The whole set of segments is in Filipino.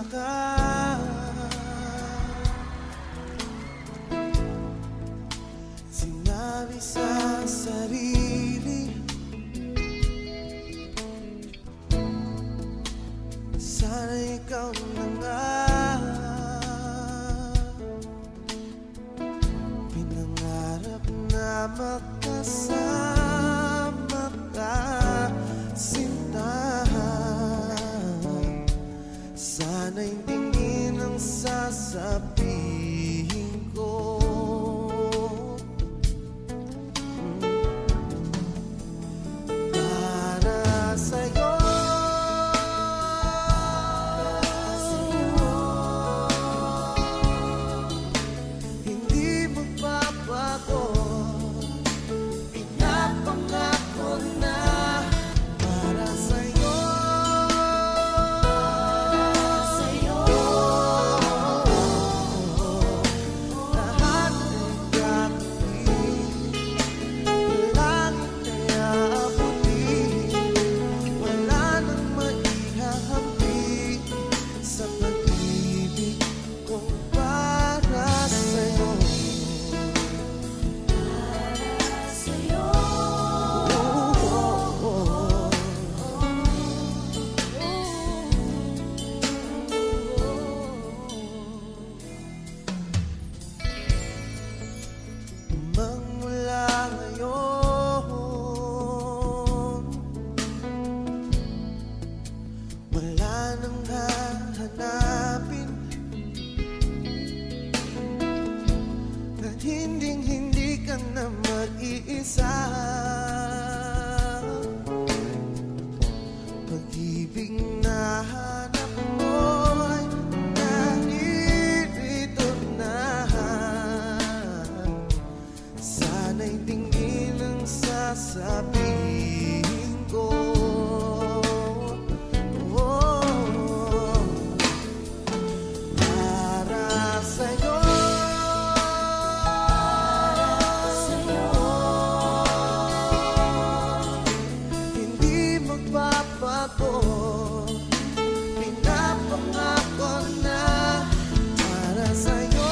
ka. Sinabi sa sarili, sana ikaw na nga. Pinangarap na makasama ka, sinta. Sana'y tingin ang sasabihin ko. Para sa'yo, hindi magbabago. Pinapangako na para sa'yo. Lahat ay gagawin, langit ay aabutin. Wala nang maihahampi sa pag-ibig kong para sa'yo. Magmula ngayon, wala nang hahanapin at hinding-hindi ka na mag-iisa. Pag-ibig na hanap mo'y naririto na. Sana'y tingin ang sasabihin ko. Para sa'yo, hindi magbabago. Pinapangako na para sa'yo.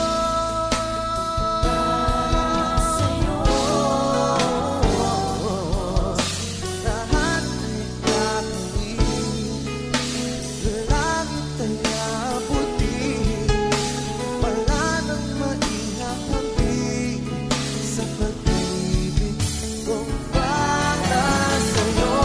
Lahat ay gagawin, langit ay aabutin. Wala nang maihahampi sa pag-ibig kong para sa'yo.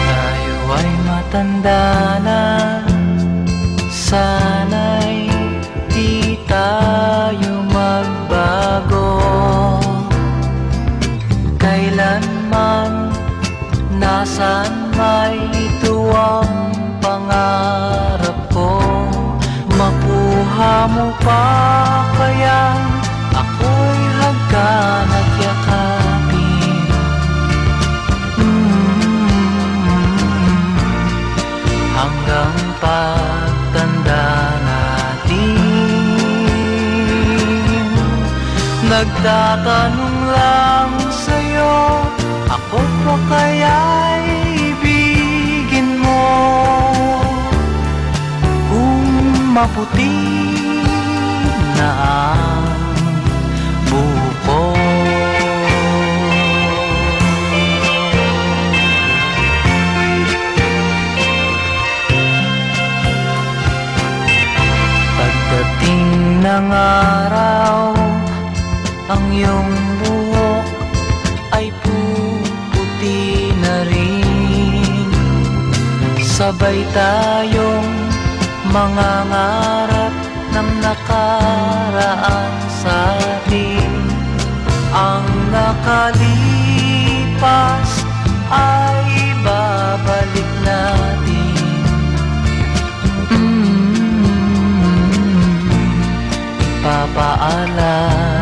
Tayo ay matanda na, sana'y di tayo magbago. Kailanman, nasaan may ito ang pangarap ko. Makuha mo pa kaya ako'y hagkan at yakapin. Hanggang pagtanda natin, nagtatanong lang sa'yo, ako pa kaya'y ibigin mo? Kung maputi na ang buko, pagdating ng araw, ang iyong buhok ay puputi na rin. Sabay tayong mangangarap ng nakaraan sa atin. Ang nakalipas ay babalik natin. Ipapaalam